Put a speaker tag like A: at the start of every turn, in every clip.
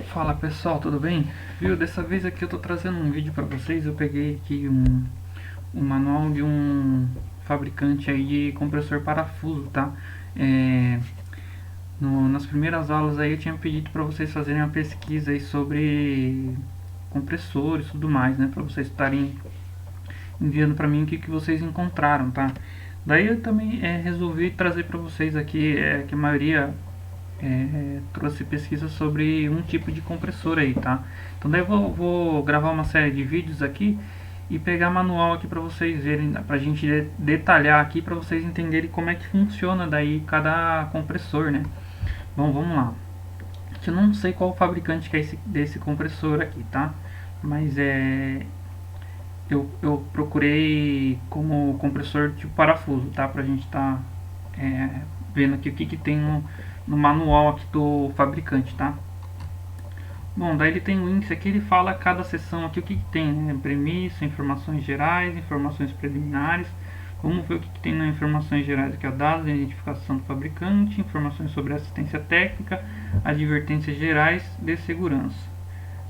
A: Fala pessoal, tudo bem? Viu, dessa vez aqui eu tô trazendo um vídeo para vocês. Eu peguei aqui um manual de um fabricante aí de compressor parafuso, tá? É, nas primeiras aulas aí eu tinha pedido para vocês fazerem uma pesquisa aí sobre compressores e tudo mais, né? Para vocês estarem enviando para mim o que vocês encontraram, tá? Daí eu também resolvi trazer para vocês aqui que a maioria trouxe pesquisa sobre um tipo de compressor aí, tá? Então daí eu vou gravar uma série de vídeos aqui e pegar manual aqui para vocês verem, pra gente detalhar aqui para vocês entenderem como é que funciona daí cada compressor, né? Bom, vamos lá. Eu não sei qual fabricante que é desse compressor aqui, tá? Mas eu procurei como compressor tipo parafuso, tá? Pra gente tá vendo aqui o que tem no manual aqui do fabricante, tá? Bom, daí ele tem um índice aqui, ele fala cada seção aqui o que tem, né? Premissa, informações gerais, informações preliminares. Vamos ver o que tem nas informações gerais aqui, dados, identificação do fabricante, informações sobre assistência técnica, advertências gerais de segurança.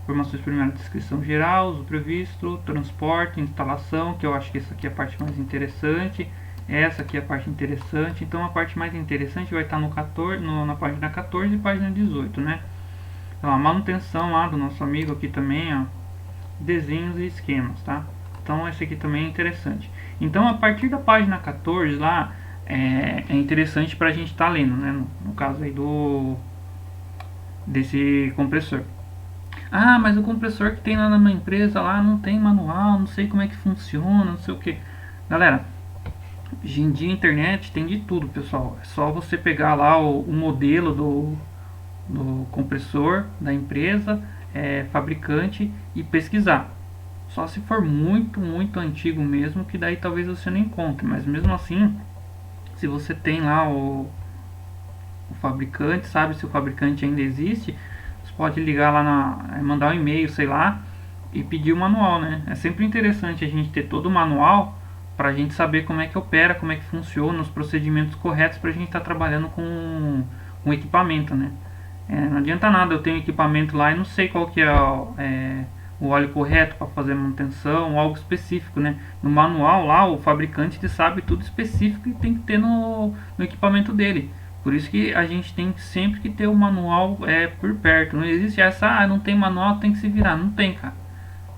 A: Informações preliminares, descrição geral, uso previsto, transporte, instalação, que eu acho que essa aqui é a parte mais interessante. Essa aqui é a parte interessante. Então a parte mais interessante vai estar no 14, na página 14 e página 18, né? Então, a manutenção lá do nosso amigo aqui também, ó, desenhos e esquemas, tá? Então esse aqui também é interessante. Então a partir da página 14 lá é interessante para a gente estar lendo, né? No caso aí desse compressor. Ah, mas o compressor que tem lá na minha empresa lá não tem manual, não sei como é que funciona, não sei o que. Galera, hoje em dia a internet tem de tudo, pessoal. É só você pegar lá o modelo do compressor da empresa, fabricante, e pesquisar. Só se for muito antigo mesmo, que daí talvez você não encontre. Mas mesmo assim, se você tem lá o fabricante, sabe se o fabricante ainda existe, você pode ligar lá mandar um e-mail, sei lá, e pedir o manual, né? É sempre interessante a gente ter todo o manual para a gente saber como é que opera, como é que funciona, os procedimentos corretos para a gente estar trabalhando com equipamento, né? Não adianta nada eu tenho equipamento lá e não sei qual que é o óleo correto para fazer manutenção, algo específico, né? No manual lá, o fabricante ele sabe tudo específico e tem que ter no equipamento dele. Por isso que a gente tem sempre que ter o manual por perto. Não existe essa, não tem manual, tem que se virar. Não tem, cara.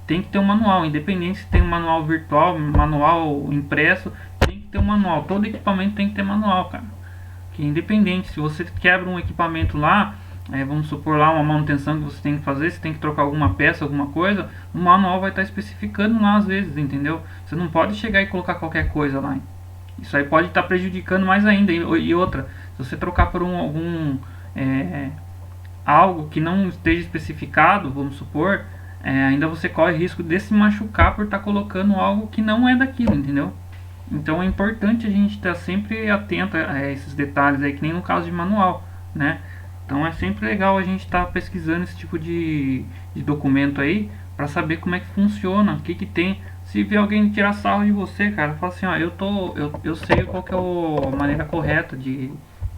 A: Tem que ter um manual, independente se tem um manual virtual, manual impresso, tem que ter um manual. Todo equipamento tem que ter manual, cara. Que independente, se você quebra um equipamento lá, vamos supor lá uma manutenção que você tem que fazer, você tem que trocar alguma peça, alguma coisa, o manual vai estar especificando lá às vezes, entendeu? Você não pode chegar e colocar qualquer coisa lá. Isso aí pode estar prejudicando mais ainda. E outra, se você trocar por algo que não esteja especificado, vamos supor, ainda você corre risco de se machucar por estar colocando algo que não é daquilo, entendeu? Então é importante a gente estar sempre atento a esses detalhes aí, que nem no caso de manual, né? Então é sempre legal a gente estar pesquisando esse tipo de documento aí para saber como é que funciona, o que tem. Se vier alguém tirar sarro de você, cara, fala assim, ó, eu sei qual que é a maneira correta de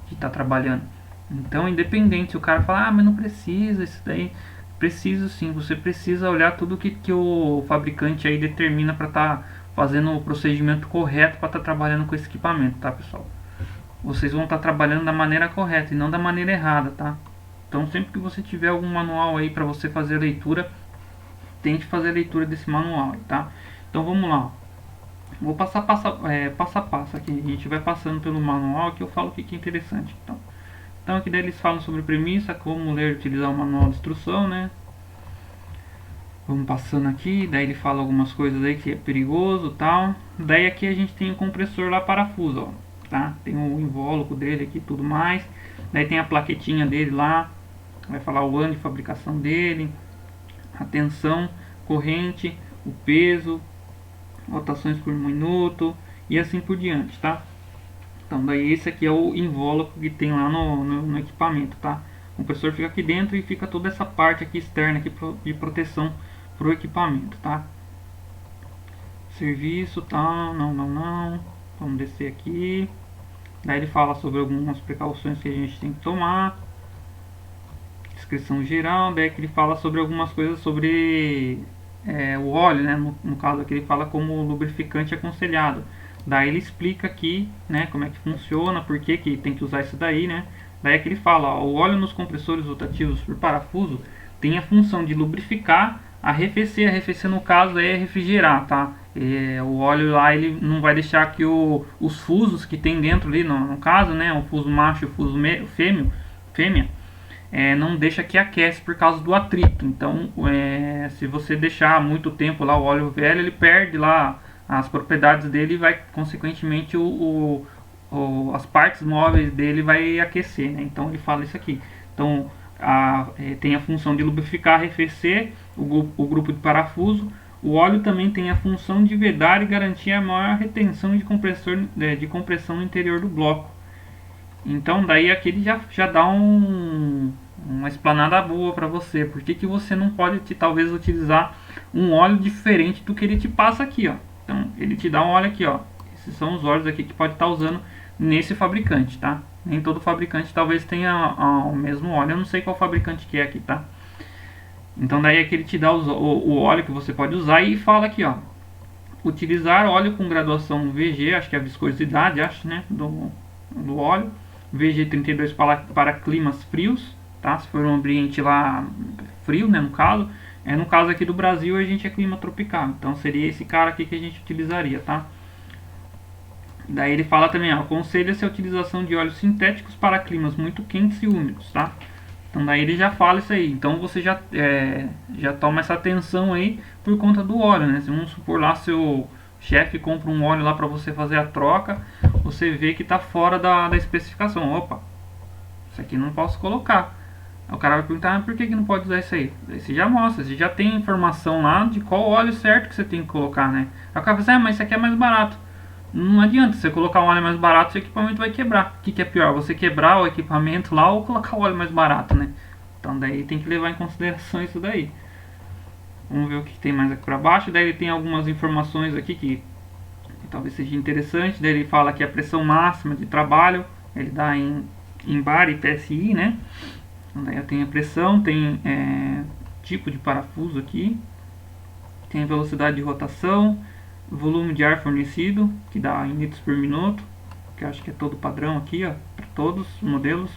A: estar trabalhando. Então, independente, se o cara falar, mas não precisa, isso daí, precisa sim, você precisa olhar tudo que o fabricante aí determina para estar fazendo o procedimento correto para estar trabalhando com esse equipamento, tá, pessoal? Vocês vão estar trabalhando da maneira correta e não da maneira errada, tá? Então, sempre que você tiver algum manual aí para você fazer a leitura, tente fazer a leitura desse manual, tá? Então, vamos lá. Vou passar passo a passo aqui. A gente vai passando pelo manual que eu falo o que é interessante. Então aqui daí eles falam sobre premissa, como ler e utilizar o manual de instrução, né? Vamos passando aqui, daí ele fala algumas coisas aí que é perigoso, tal. Daí aqui a gente tem o compressor lá parafuso, ó, tá? Tem o invólucro dele aqui, tudo mais. Daí tem a plaquetinha dele lá, vai falar o ano de fabricação dele, a tensão, corrente, o peso, rotações por minuto e assim por diante, tá? Então daí esse aqui é o invólucro que tem lá no equipamento, tá? O compressor fica aqui dentro e fica toda essa parte aqui externa aqui de proteção para o equipamento, tá? Serviço, tá? Não. Vamos descer aqui. Daí ele fala sobre algumas precauções que a gente tem que tomar. descrição geral, daí que ele fala sobre algumas coisas sobre o óleo, né? No caso aqui ele fala como lubrificante aconselhado. Daí ele explica aqui, né, como é que funciona, por que tem que usar isso daí, né? Daí é que ele fala, ó, o óleo nos compressores rotativos por parafuso tem a função de lubrificar, arrefecer. Arrefecer no caso é refrigerar, tá? O óleo lá ele não vai deixar que os fusos que tem dentro ali, no caso, né, o fuso macho e o fuso fêmea, não deixa que aquece por causa do atrito. Então, se você deixar muito tempo lá o óleo velho, ele perde lá as propriedades dele e vai, consequentemente, as partes móveis dele vai aquecer, né? Então ele fala isso aqui. Então tem a função de lubrificar, arrefecer o grupo de parafuso. O óleo também tem a função de vedar e garantir a maior retenção de compressão no interior do bloco. Então daí aqui ele já dá uma explanada boa para você. Por que você não pode talvez utilizar um óleo diferente do que ele te passa aqui, ó. Então ele te dá um óleo aqui, ó. Esses são os óleos aqui que pode estar usando nesse fabricante, tá? Nem todo fabricante talvez tenha o mesmo óleo. Eu não sei qual fabricante que é aqui, tá? Então daí aqui ele te dá o óleo que você pode usar e fala aqui, ó. Utilizar óleo com graduação VG, acho que é a viscosidade, acho, né? Do óleo. VG 32 para climas frios, tá? Se for um ambiente lá frio, né? No caso aqui do Brasil a gente é clima tropical, então seria esse cara aqui que a gente utilizaria, tá? Daí ele fala também, ó, aconselha-se a utilização de óleos sintéticos para climas muito quentes e úmidos, tá? Então daí ele já fala isso aí, então você já toma essa atenção aí por conta do óleo, né? Se vamos supor lá seu chefe compra um óleo lá para você fazer a troca, você vê que tá fora da especificação, opa, isso aqui não posso colocar. O cara vai perguntar, por que não pode usar isso aí? Daí você já mostra, você já tem informação lá de qual óleo certo que você tem que colocar, né? Aí o cara fala assim, mas isso aqui é mais barato. Não adianta, você colocar um óleo mais barato, seu equipamento vai quebrar. O que é pior, você quebrar o equipamento lá ou colocar o óleo mais barato, né? Então daí tem que levar em consideração isso daí. Vamos ver o que tem mais aqui para baixo. Daí ele tem algumas informações aqui que talvez seja interessante. Daí ele fala que a pressão máxima de trabalho, ele dá em bar e PSI, né? Daí tem a pressão, tem tipo de parafuso aqui, tem a velocidade de rotação, volume de ar fornecido, que dá em litros por minuto, que eu acho que é todo padrão aqui, ó, para todos os modelos.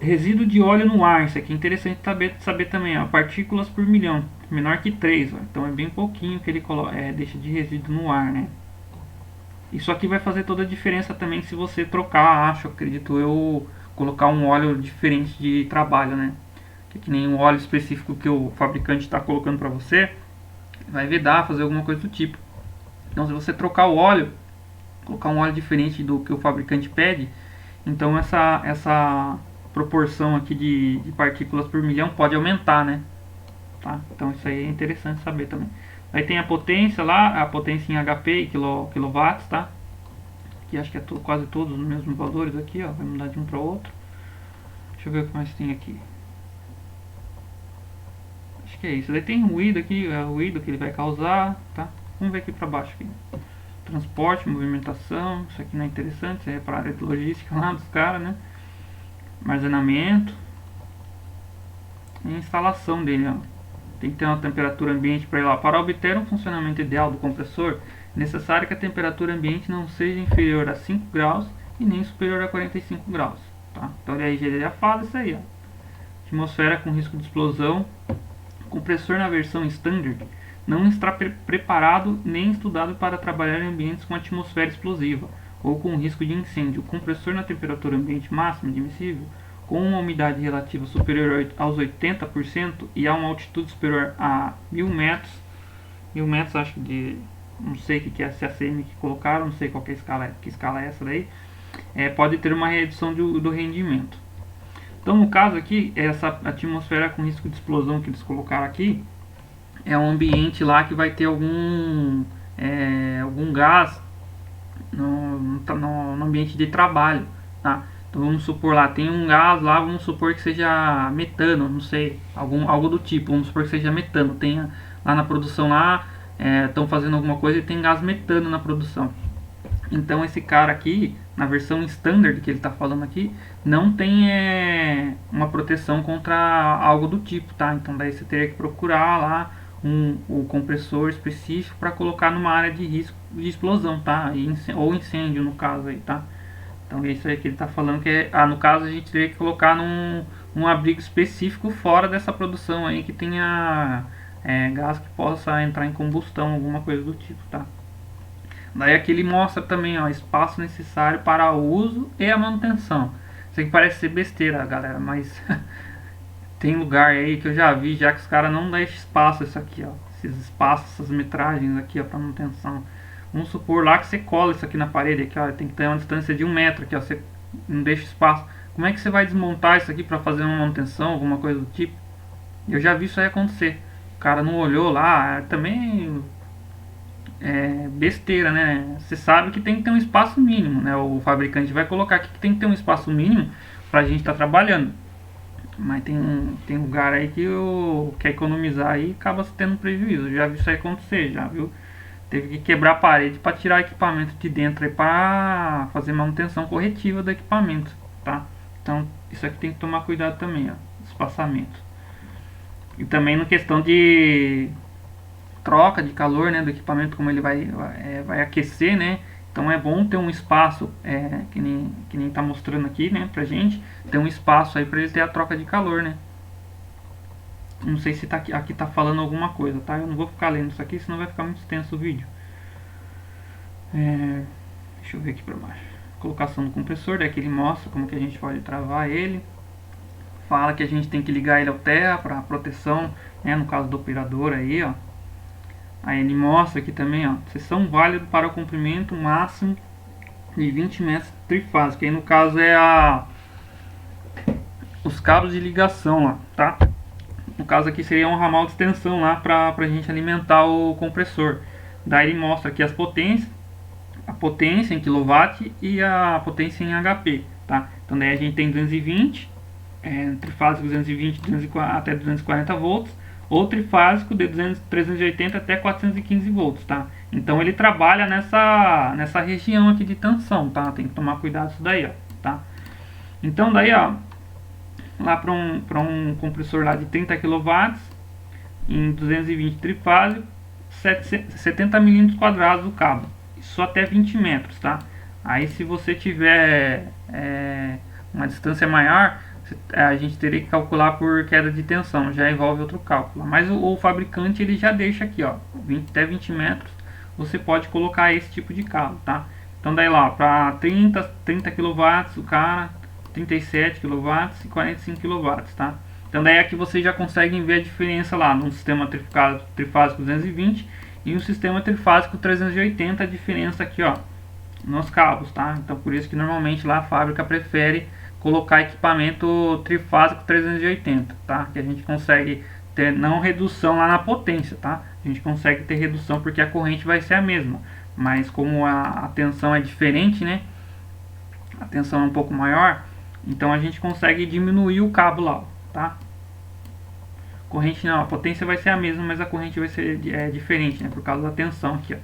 A: Resíduo de óleo no ar, isso aqui é interessante saber também, ó, partículas por milhão, menor que 3, ó, então é bem pouquinho que ele deixa de resíduo no ar, né? Isso aqui vai fazer toda a diferença também se você trocar, acredito eu, colocar um óleo diferente de trabalho, né? Que nem um óleo específico que o fabricante está colocando para você, vai vedar, fazer alguma coisa do tipo. Então se você trocar o óleo, colocar um óleo diferente do que o fabricante pede, então essa proporção aqui de partículas por milhão pode aumentar, né? Tá? Então isso aí é interessante saber também. Aí tem a potência lá, a potência em HP e quilowatts, tá? Aqui acho que é quase todos os mesmos valores aqui, ó. Vai mudar de um para o outro. Deixa eu ver o que mais tem aqui. Acho que é isso. Daí tem ruído aqui, é o ruído que ele vai causar, tá? Vamos ver aqui para baixo aqui. Transporte, movimentação, isso aqui não é interessante, isso aí é para a área de logística lá dos caras, né? Armazenamento. E a instalação dele, ó. Tem que ter uma temperatura ambiente para ir lá. Para obter um funcionamento ideal do compressor, é necessário que a temperatura ambiente não seja inferior a 5 graus e nem superior a 45 graus. Tá? Então ele já fala isso aí. Ó. Atmosfera com risco de explosão. O compressor na versão Standard não está preparado nem estudado para trabalhar em ambientes com atmosfera explosiva ou com risco de incêndio. O compressor na temperatura ambiente máxima admissível, com uma umidade relativa superior aos 80% e a uma altitude superior a 1000 metros, 1000 metros acho que não sei o que é a CACM que colocaram, não sei qual que escala é essa daí, pode ter uma redução do rendimento. Então no caso aqui, essa atmosfera com risco de explosão que eles colocaram aqui, é um ambiente lá que vai ter algum gás no ambiente de trabalho, tá? Então vamos supor lá, tem um gás lá, vamos supor que seja metano, não sei, algo do tipo, vamos supor que seja metano, lá na produção lá, estão fazendo alguma coisa e tem gás metano na produção. Então esse cara aqui, na versão standard que ele está falando aqui, não tem uma proteção contra algo do tipo, tá? Então daí você teria que procurar lá o compressor específico para colocar numa área de risco de explosão, tá? Ou incêndio no caso aí, tá? Então é isso aí que ele está falando que no caso a gente teria que colocar num abrigo específico fora dessa produção aí que tenha gás que possa entrar em combustão, alguma coisa do tipo, tá? Daí aqui ele mostra também, ó, espaço necessário para o uso e a manutenção. Isso aqui parece ser besteira, galera, mas tem lugar aí que eu já vi já que os caras não deixam espaço isso aqui, ó. Esses espaços, essas metragens aqui, ó, para manutenção. Vamos supor lá que você cola isso aqui na parede, aqui, ó, tem que ter uma distância de 1 metro aqui, ó, você não deixa espaço. Como é que você vai desmontar isso aqui para fazer uma manutenção, alguma coisa do tipo? Eu já vi isso aí acontecer. O cara não olhou lá, também besteira, né? Você sabe que tem que ter um espaço mínimo, né? O fabricante vai colocar aqui que tem que ter um espaço mínimo para a gente estar trabalhando. Mas tem lugar aí que quer economizar e acaba tendo prejuízo. Já vi isso aí acontecer, já viu? Teve que quebrar a parede para tirar equipamento de dentro para fazer manutenção corretiva do equipamento, tá? Então isso aqui tem que tomar cuidado também, ó, espaçamento. E também na questão de troca de calor, né, do equipamento, como ele vai aquecer, né? Então é bom ter um espaço, que nem tá mostrando aqui, né, pra gente, ter um espaço aí para ele ter a troca de calor, né? Não sei se aqui tá falando alguma coisa, tá? Eu não vou ficar lendo isso aqui, senão vai ficar muito extenso o vídeo. Deixa eu ver aqui para baixo. Colocação do compressor, daqui ele mostra como que a gente pode travar ele. Fala que a gente tem que ligar ele ao terra para proteção, né, no caso do operador aí, ó. Aí ele mostra aqui também, ó, seção válida para o comprimento máximo de 20 metros trifásico, que aí no caso os cabos de ligação lá, tá? No caso aqui seria um ramal de extensão lá pra gente alimentar o compressor. Daí ele mostra aqui as potências, a potência em kW e a potência em HP, tá? Então daí a gente tem 220, trifásico 220 até 240 volts, ou trifásico de 380 até 415 volts, tá? Então ele trabalha nessa região aqui de tensão, tá? Tem que tomar cuidado isso daí, ó, tá? Então daí, ó, lá para um compressor lá de 30 kW em 220 trifásico, 70 milímetros quadrados o cabo, isso até 20 metros, tá? Aí se você tiver uma distância maior, a gente teria que calcular por queda de tensão, já envolve outro cálculo. Mas o fabricante ele já deixa aqui, ó, até 20 metros você pode colocar esse tipo de cabo, tá? Então daí lá, para 30 kW o cara, 37 kW e 45 kW, tá? Então daí aqui vocês já conseguem ver a diferença lá no sistema trifásico 220 e um sistema trifásico 380, a diferença aqui, ó, nos cabos, tá? Então por isso que normalmente lá a fábrica prefere colocar equipamento trifásico 380, tá? Que a gente consegue ter não redução lá na potência, tá? A gente consegue ter redução porque a corrente vai ser a mesma, mas como a tensão é diferente, né? A tensão é um pouco maior, então a gente consegue diminuir o cabo lá, tá? Corrente não, a potência vai ser a mesma, mas a corrente vai ser diferente, né? Por causa da tensão aqui, ó.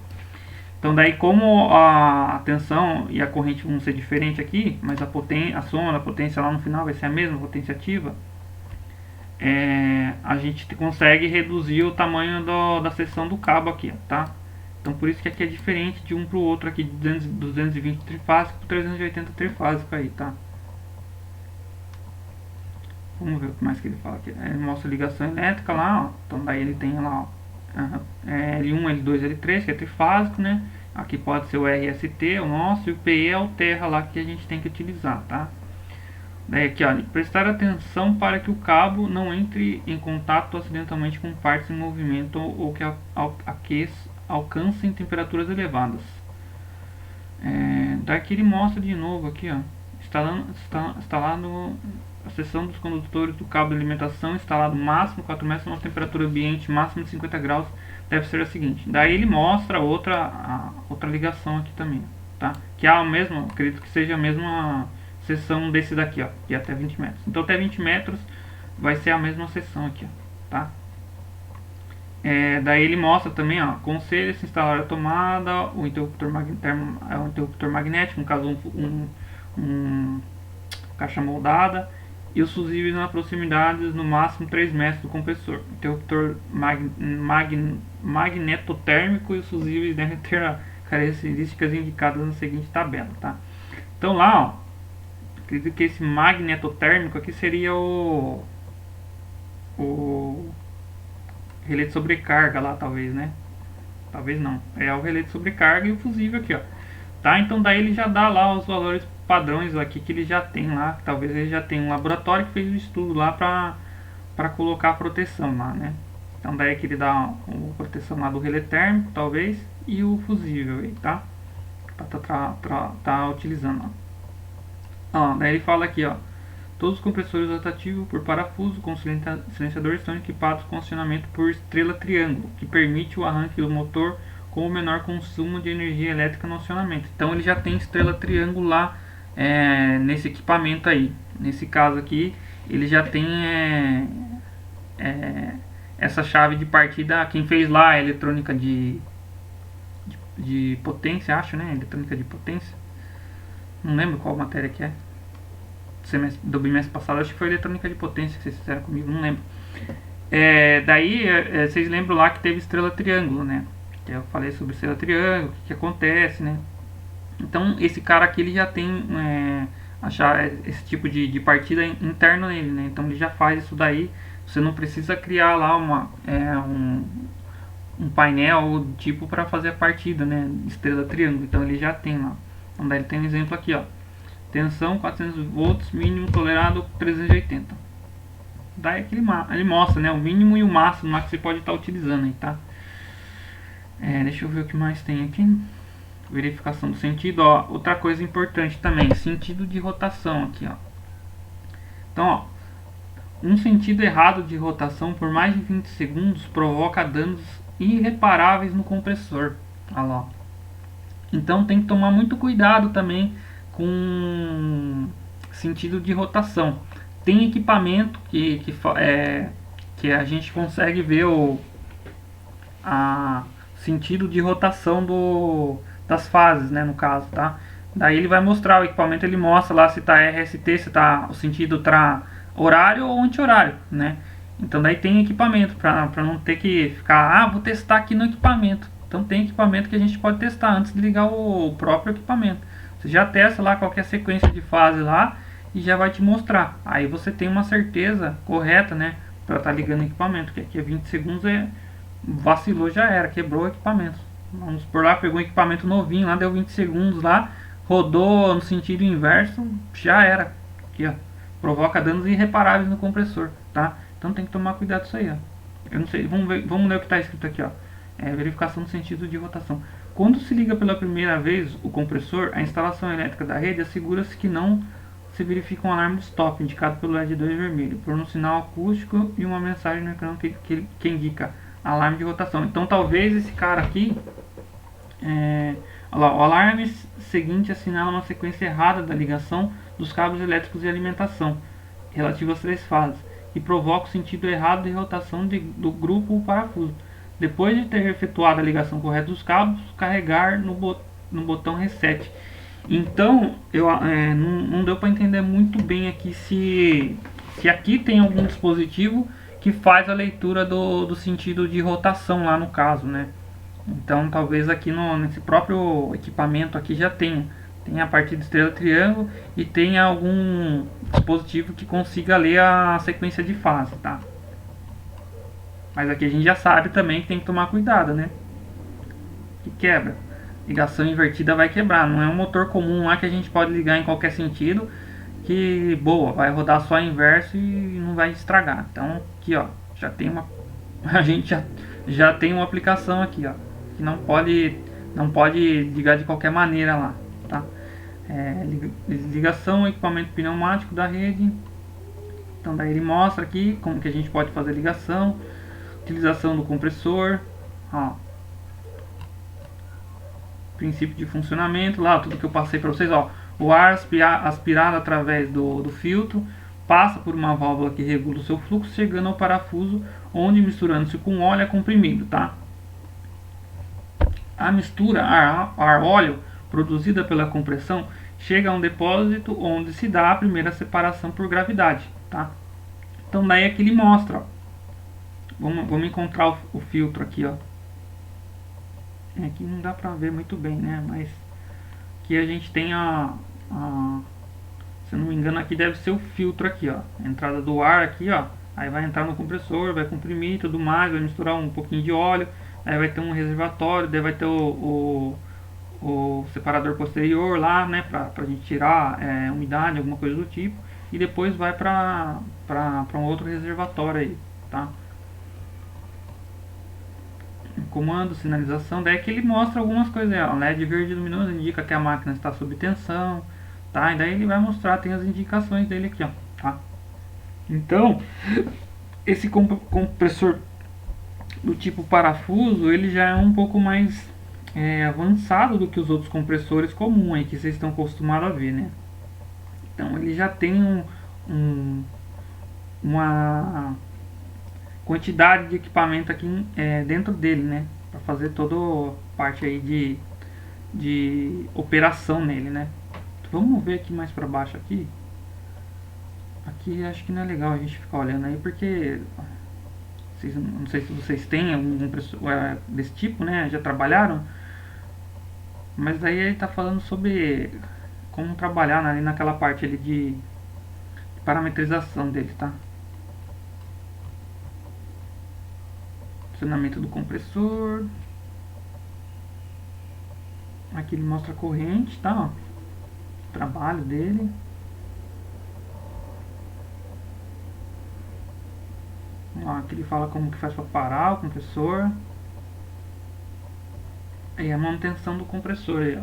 A: Então daí como a tensão e a corrente vão ser diferentes aqui, mas a soma da potência lá no final vai ser a mesma, potência ativa, a gente consegue reduzir o tamanho da seção do cabo aqui, tá? Então por isso que aqui é diferente de um para o outro aqui, de 220 trifásico para 380 trifásico aí, tá? Vamos ver o que mais que ele fala aqui. Ele mostra a ligação elétrica lá, ó. Então daí ele tem lá, ó, L1, L2, L3, que é trifásico, né? Aqui pode ser o RST, o nosso, e o PE é o terra lá que a gente tem que utilizar, tá? Daí aqui, ó, prestar atenção para que o cabo não entre em contato acidentalmente com partes em movimento ou que alcancem temperaturas elevadas. Daqui ele mostra de novo aqui, ó, instalado a seção dos condutores do cabo de alimentação instalado máximo 4 metros numa temperatura ambiente máxima de 50 graus deve ser a seguinte. Daí ele mostra outra ligação aqui também, tá? Que é a mesma, acredito que seja a mesma seção desse daqui, ó, que é até 20 metros. Então até 20 metros vai ser a mesma seção aqui, ó, tá? Daí ele mostra também, ó, aconselha-se instalar a tomada, o interruptor, o interruptor magnético, no caso um caixa moldada, e os fusíveis na proximidade no máximo 3 metros do compressor. O interruptor magnetotérmico e os fusíveis devem ter as características indicadas na seguinte tabela, tá? Então lá, ó, acredito que esse magnetotérmico aqui seria o relé de sobrecarga lá, talvez, né? Talvez não. É o relé de sobrecarga e o fusível aqui, ó. Tá? Então daí ele já dá lá os valores padrões aqui que ele já tem lá. Talvez ele já tenha um laboratório que fez o estudo lá para colocar a proteção lá, né? Então daí que ele dá a proteção lá do relé térmico, talvez, e o fusível aí, tá? Para tá utilizando, ó. Daí ele fala aqui, ó. Todos os compressores rotativos por parafuso com silenciador estão equipados com acionamento por estrela triângulo, que permite o arranque do motor com o menor consumo de energia elétrica no acionamento. Então ele já tem estrela triângulo lá nesse equipamento aí. Nesse caso aqui, ele já tem essa chave de partida. Quem fez lá a eletrônica de potência, acho, né? Eletrônica de potência. Não lembro qual matéria que é. Do bimestre passado, acho que foi eletrônica de potência que vocês fizeram comigo, não lembro. Daí vocês lembram lá que teve estrela triângulo, né? Que eu falei sobre estrela triângulo, o que acontece, né? Então esse cara aqui ele já tem esse tipo de partida interno nele, né? Então ele já faz isso daí. Você não precisa criar lá um painel tipo para fazer a partida, né? Estrela triângulo. Então ele já tem lá. Então daí ele tem um exemplo aqui, ó. Tensão 400 volts, mínimo tolerado 380. Daí aqui ele mostra, né, o mínimo e o máximo lá que você pode estar utilizando aí, tá? Deixa eu ver o que mais tem aqui. Verificação do sentido, ó. Outra coisa importante também, sentido de rotação aqui, ó. Então, ó, um sentido errado de rotação por mais de 20 segundos provoca danos irreparáveis no compressor. Olha lá. Então tem que tomar muito cuidado também com sentido de rotação. Tem equipamento que a gente consegue ver o sentido de rotação das fases, né, no caso, tá? Daí ele vai mostrar o equipamento, ele mostra lá se tá RST, se tá o sentido tá horário ou anti-horário, né? Então daí tem equipamento para não ter que ficar, vou testar aqui no equipamento. Então tem equipamento que a gente pode testar antes de ligar o próprio equipamento. Você já testa lá qualquer sequência de fase lá e já vai te mostrar. Aí você tem uma certeza correta, né, para estar ligando o equipamento, que aqui é 20 segundos, vacilou, já era, quebrou o equipamento. Vamos por lá, pegou um equipamento novinho lá, deu 20 segundos lá, rodou no sentido inverso, já era. Aqui, ó, provoca danos irreparáveis no compressor, tá? Então tem que tomar cuidado com isso aí, ó. Eu não sei, vamos ler o que está escrito aqui, ó. Verificação do sentido de rotação. Quando se liga pela primeira vez o compressor, a instalação elétrica da rede assegura-se que não se verifica um alarme de stop indicado pelo LED 2 vermelho, por um sinal acústico e uma mensagem no ecrã que indica alarme de rotação. Então talvez esse cara aqui, olha lá, o alarme seguinte assinala uma sequência errada da ligação dos cabos elétricos de alimentação relativo às 3 fases e provoca o sentido errado de rotação do grupo ou parafuso. Depois de ter efetuado a ligação correta dos cabos, carregar no botão reset. Então, não deu para entender muito bem aqui se aqui tem algum dispositivo que faz a leitura do sentido de rotação lá no caso, né? Então, talvez aqui nesse próprio equipamento aqui já tenha a parte de estrela triângulo e tenha algum dispositivo que consiga ler a sequência de fase, tá? Mas aqui a gente já sabe também que tem que tomar cuidado, né? Que quebra. Ligação invertida vai quebrar. Não é um motor comum lá que a gente pode ligar em qualquer sentido. Que boa, vai rodar só inverso e não vai estragar. Então aqui, ó, já tem uma. A gente já tem uma aplicação aqui, ó. Que não pode ligar de qualquer maneira lá, tá? Ligação, equipamento pneumático da rede. Então daí ele mostra aqui como que a gente pode fazer ligação. Utilização do compressor, ó, princípio de funcionamento, lá tudo que eu passei para vocês, ó, o ar aspirado através do filtro passa por uma válvula que regula o seu fluxo, chegando ao parafuso, onde misturando-se com óleo é comprimido, tá? A mistura ar-óleo produzida pela compressão chega a um depósito onde se dá a primeira separação por gravidade, tá? Então daí é que ele mostra, ó. Vamos encontrar o filtro aqui, ó. Aqui não dá pra ver muito bem, né? Mas aqui a gente tem se eu não me engano, aqui deve ser o filtro aqui, ó. A entrada do ar aqui, ó. Aí vai entrar no compressor, vai comprimir tudo mais, vai misturar um pouquinho de óleo. Aí vai ter um reservatório, daí vai ter o separador posterior lá, né? Pra gente tirar umidade, alguma coisa do tipo. E depois vai pra um outro reservatório aí, tá? Comando, sinalização, daí que ele mostra algumas coisas, ó, LED verde luminoso indica que a máquina está sob tensão, tá? E daí ele vai mostrar, tem as indicações dele aqui, ó, tá? Então, esse compressor do tipo parafuso, ele já é um pouco mais avançado do que os outros compressores comuns aí, que vocês estão acostumados a ver, né? Então, ele já tem uma quantidade de equipamento aqui dentro dele, né? Para fazer toda a parte aí de operação nele, né? Vamos ver aqui mais para baixo aqui. Aqui acho que não é legal a gente ficar olhando aí, porque não sei se vocês têm algum desse tipo, né? Já trabalharam, mas daí ele tá falando sobre como trabalhar ali naquela parte ali de parametrização dele, tá? Funcionamento do compressor. Aqui ele mostra a corrente, tá? Ó, o trabalho dele. Ó, aqui ele fala como que faz para parar o compressor. E a manutenção do compressor aí, ó.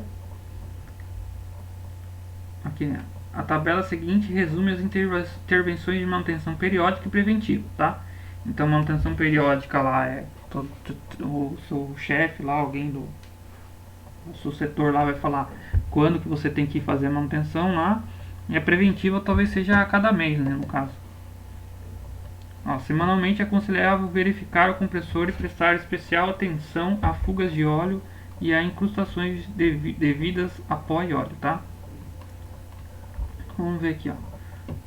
A: Aqui, né? A tabela seguinte resume as intervenções de manutenção periódica e preventiva, tá? Então, manutenção periódica lá é o seu chefe lá, alguém do seu setor lá vai falar quando que você tem que fazer a manutenção lá. E a preventiva talvez seja a cada mês, né, no caso. Ó, semanalmente é aconselhável verificar o compressor e prestar especial atenção a fugas de óleo e a incrustações devidas a pó e óleo, tá? Vamos ver aqui, ó.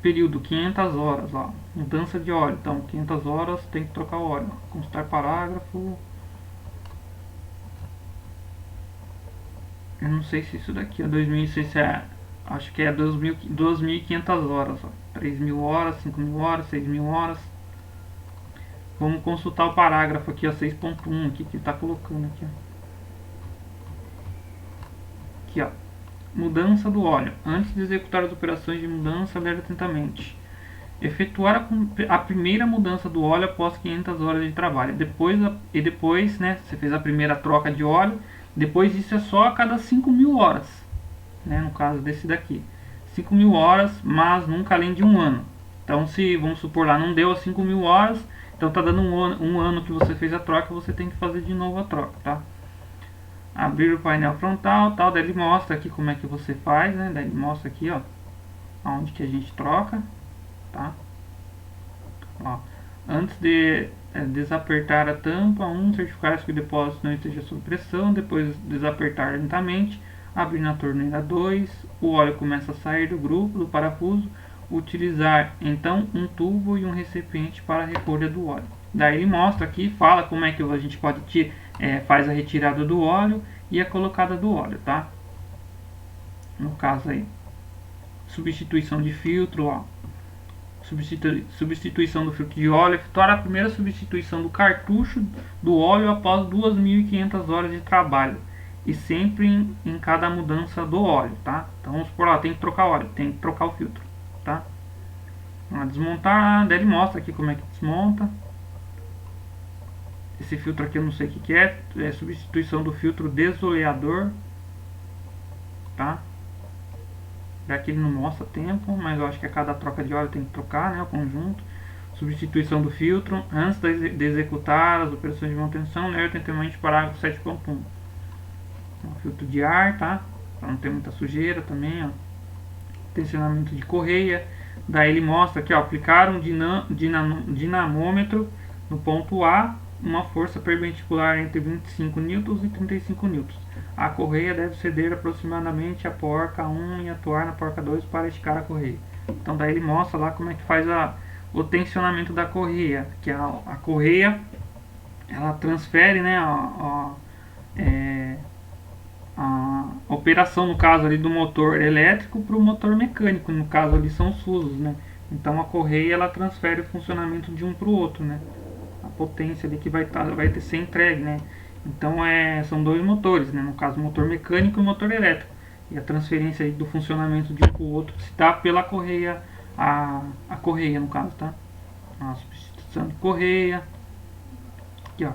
A: Período 500 horas, ó. Mudança de óleo. Então, 500 horas tem que trocar o óleo. Constar parágrafo. Eu não sei se isso daqui é 2.600. Acho que é 2.500 horas, ó. 3.000 horas, 5.000 horas, 6.000 horas. Vamos consultar o parágrafo aqui, ó. 6.1 aqui que ele tá colocando aqui, ó. Aqui, ó. Mudança do óleo. Antes de executar as operações de mudança, leve atentamente. Efetuar a primeira mudança do óleo após 500 horas de trabalho. Depois, né, você fez a primeira troca de óleo. Depois disso é só a cada 5.000 horas. Né, no caso desse daqui. 5.000 horas, mas nunca além de um ano. Então, se, vamos supor lá, não deu as 5.000 horas, então tá dando um ano que você fez a troca, você tem que fazer de novo a troca, tá? Abrir o painel frontal, tal, daí ele mostra aqui como é que você faz, né? Daí ele mostra aqui, ó, aonde que a gente troca, tá? Ó, antes de desapertar a tampa, certificar-se que o depósito não esteja sob pressão, depois desapertar lentamente, abrir na torneira 2, o óleo começa a sair do grupo, do parafuso, utilizar então um tubo e um recipiente para a recolha do óleo. Daí ele mostra aqui, fala como é que a gente pode faz a retirada do óleo e a colocada do óleo, tá? No caso aí, substituição de filtro, ó. Substituição do filtro de óleo, efetuar a primeira substituição do cartucho do óleo após 2.500 horas de trabalho e sempre em cada mudança do óleo, tá? Então vamos por lá, tem que trocar óleo, tem que trocar o filtro, tá? Vamos desmontar, daí ele mostra aqui como é que desmonta. Esse filtro aqui eu não sei o que é substituição do filtro desoleador, tá? Daqui ele não mostra tempo, mas eu acho que a cada troca de óleo tem que trocar, né, o conjunto. Substituição do filtro antes de executar as operações de manutenção, né, atentamente parágrafo 7.1. Filtro de ar, tá? Para não ter muita sujeira também, ó. Tensionamento de correia, Daí ele mostra aqui, ó, aplicar um dinamômetro no ponto A, uma força perpendicular entre 25 newtons e 35 newtons. A correia deve ceder aproximadamente a porca 1 e atuar na porca 2 para esticar a correia. Então daí ele mostra lá como é que faz o tensionamento da correia, que a correia ela transfere, né, a operação, no caso ali do motor elétrico para o motor mecânico, no caso ali são os fusos, né? Então a correia ela transfere o funcionamento de um para o outro, né? A potência ali que vai ter ser entregue, né? Então são dois motores, né? No caso o motor mecânico e o motor elétrico. E a transferência aí do funcionamento de um para o outro se dá pela correia, a correia no caso, tá? A substituição de correia. Aqui, ó.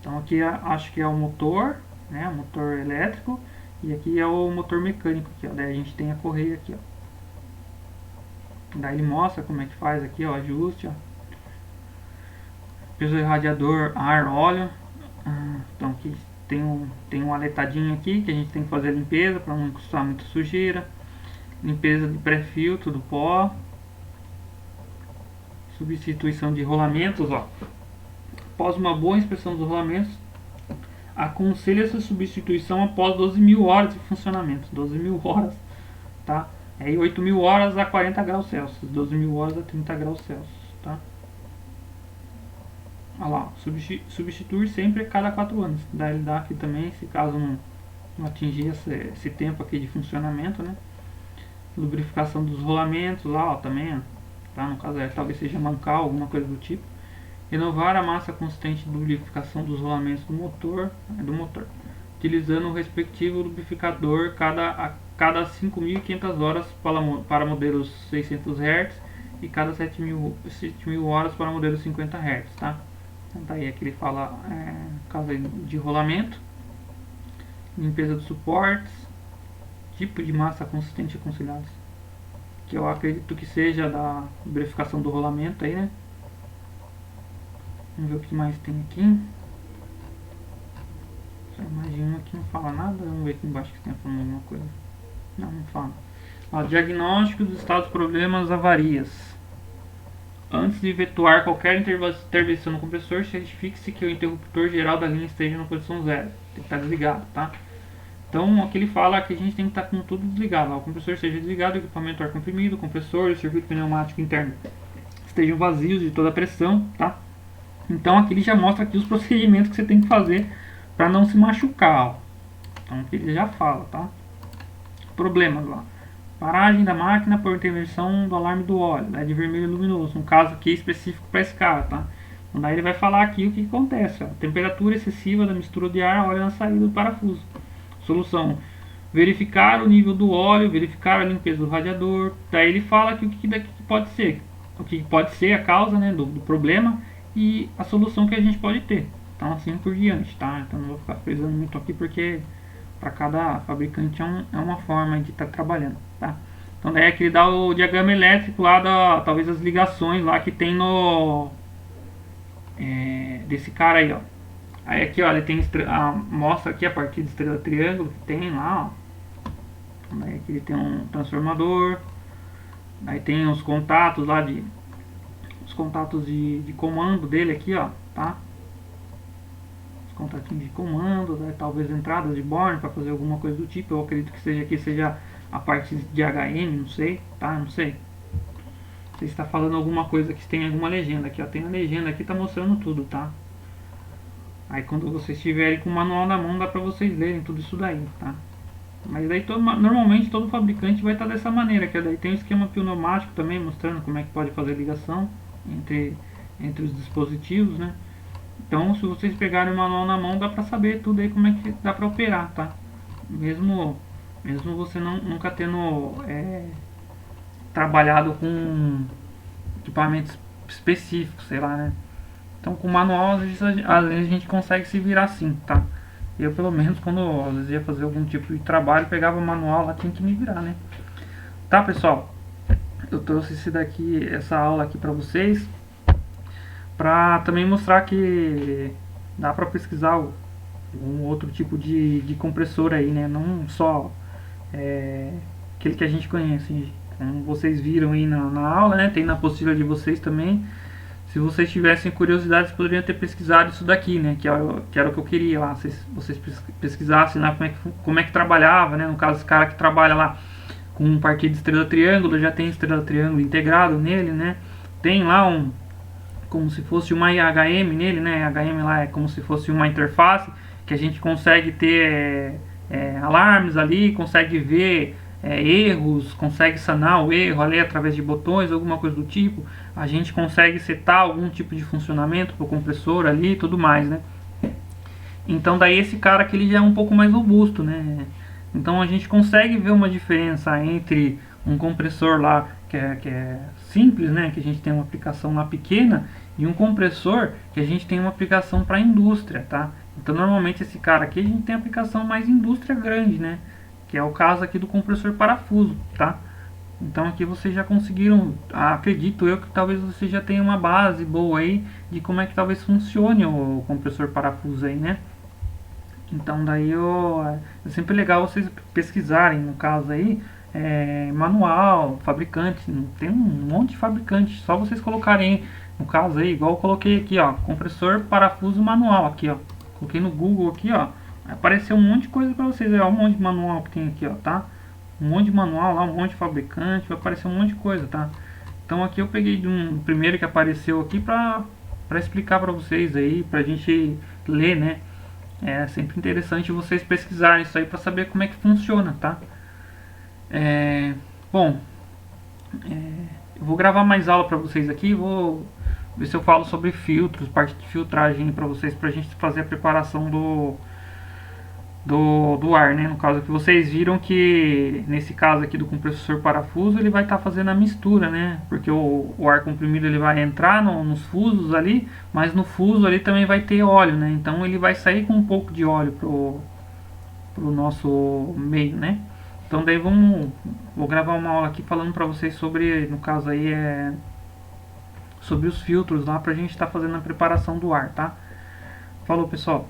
A: Então aqui acho que é o motor, né? O motor elétrico. E aqui é o motor mecânico aqui, ó. Daí a gente tem a correia aqui, ó. Daí ele mostra como é que faz aqui, ó, ajuste, ó. Peso de radiador, ar, óleo. Então aqui tem um aletadinho aqui que a gente tem que fazer a limpeza para não encostar muita sujeira. Limpeza de pré-filtro do pó. Substituição de rolamentos, ó. Após uma boa inspeção dos rolamentos, aconselho essa substituição após 12.000 horas de funcionamento. 12.000 horas, tá? É 8.000 horas a 40 graus Celsius, 12.000 horas a 30 graus Celsius, tá? Olha lá, substituir sempre a cada 4 anos. Daí ele dá aqui também, se caso não atingir esse tempo aqui de funcionamento, né? Lubrificação dos rolamentos, lá, ó, também, ó, tá? No caso talvez seja mancal, alguma coisa do tipo. Renovar a massa consistente de lubrificação dos rolamentos do motor, utilizando o respectivo lubrificador a cada 5.500 horas para modelos 600 Hz e cada 7.000 horas para modelos 50 Hz, tá? Então daí aqui ele fala caso de rolamento, limpeza dos suportes, tipo de massa consistente aconselhados, que eu acredito que seja da lubrificação do rolamento aí, né? Vamos ver o que mais tem aqui. Só imagina que não fala nada. Vamos ver aqui embaixo que tem falando alguma coisa. Não fala. Ó, diagnóstico dos estados, problemas, avarias. Antes de efetuar qualquer intervenção no compressor, certifique-se que o interruptor geral da linha esteja na posição 0. Tem que estar desligado, tá? Então aqui ele fala que a gente tem que estar com tudo desligado. Ó, o compressor seja desligado, o equipamento ar comprimido, o compressor e o circuito pneumático interno estejam vazios de toda a pressão, tá? Então aqui ele já mostra aqui os procedimentos que você tem que fazer para não se machucar, ó. Então aqui ele já fala, tá? Problemas lá. Paragem da máquina por intervenção do alarme do óleo, LED vermelho luminoso, um caso aqui específico para esse cara, tá? Então daí ele vai falar aqui o que acontece, ó. Temperatura excessiva da mistura de ar, óleo na saída do parafuso. Solução: verificar o nível do óleo, verificar a limpeza do radiador. Daí ele fala aqui o que daqui pode ser, o que pode ser a causa, né, do problema e a solução que a gente pode ter. Então assim por diante, tá? Então não vou ficar frisando muito aqui porque para cada fabricante é uma forma de estar trabalhando, tá? Então daí aqui ele dá o diagrama elétrico lá talvez as ligações lá que tem no desse cara aí, ó. Aí aqui, ó, ele tem mostra aqui a partir de estrela triângulo que tem lá, ó. Daí aqui ele tem um transformador. Aí tem os contatos lá os contatos de comando dele aqui, ó, tá? Os contatinhos de comando, né? Talvez entradas de borne para fazer alguma coisa do tipo. Eu acredito que seja a parte de HM, não sei, tá? Não sei. Você está falando alguma coisa que tem alguma legenda aqui, ó. Tem a legenda aqui, tá mostrando tudo, tá? Aí quando vocês estiverem com o manual na mão, dá pra vocês lerem tudo isso daí, tá? Mas daí normalmente todo fabricante vai estar dessa maneira, que daí tem o esquema pneumático também, mostrando como é que pode fazer ligação entre os dispositivos, né? Então se vocês pegarem o manual na mão, dá pra saber tudo aí como é que dá pra operar, tá? Mesmo você nunca tendo trabalhado com equipamentos específicos, sei lá, né? Então com o manual às vezes a gente consegue se virar assim, tá? Eu pelo menos quando às vezes ia fazer algum tipo de trabalho, pegava o manual lá, tinha que me virar, né? Tá, pessoal? Eu trouxe essa aula aqui pra vocês, pra também mostrar que dá pra pesquisar um outro tipo de compressor aí, né? Não só aquele que a gente conhece Como vocês viram aí na aula, né? Tem na apostila de vocês também. Se vocês tivessem curiosidade, vocês poderiam ter pesquisado isso daqui, né? Que era o que eu queria lá. Vocês pesquisassem lá como é que trabalhava, né? No caso, esse cara que trabalha lá com um partido de estrela triângulo, já tem estrela triângulo integrado nele, né? Tem lá como se fosse uma IHM nele, né? IHM lá é como se fosse uma interface que a gente consegue ter alarmes ali, consegue ver erros, consegue sanar o erro ali através de botões, alguma coisa do tipo. A gente consegue setar algum tipo de funcionamento para o compressor ali e tudo mais, né? Então daí esse cara aqui ele já é um pouco mais robusto, né? Então a gente consegue ver uma diferença entre um compressor lá que é simples, né? Que a gente tem uma aplicação lá pequena, e um compressor que a gente tem uma aplicação para a indústria, tá? Então normalmente esse cara aqui a gente tem aplicação mais indústria grande, né? Que é o caso aqui do compressor parafuso, tá? Então aqui vocês já conseguiram, acredito eu que talvez você já tenha uma base boa aí de como é que talvez funcione o compressor parafuso aí, né? Então daí é sempre legal vocês pesquisarem, no caso aí, manual, fabricante, tem um monte de fabricante, só vocês colocarem, no caso aí, igual eu coloquei aqui, ó, compressor parafuso manual aqui, ó, coloquei no Google aqui, ó, apareceu um monte de coisa pra vocês, ó, um monte de manual que tem aqui, ó, tá? Um monte de manual lá, um monte de fabricante, vai aparecer um monte de coisa, tá? Então aqui eu peguei de um primeiro que apareceu aqui pra explicar pra vocês aí, pra gente ler, né? É sempre interessante vocês pesquisarem isso aí para saber como é que funciona, tá? Bom, eu vou gravar mais aula para vocês aqui, vou ver se eu falo sobre filtros, parte de filtragem para vocês, para a gente fazer a preparação do ar, né? No caso que vocês viram que nesse caso aqui do compressor parafuso ele vai estar fazendo a mistura, né? Porque o ar comprimido ele vai entrar nos fusos ali, mas no fuso ali também vai ter óleo, né? Então ele vai sair com um pouco de óleo pro nosso meio, né? Então daí vou gravar uma aula aqui falando para vocês sobre, no caso aí sobre os filtros lá pra gente estar fazendo a preparação do ar, tá? Falou, pessoal.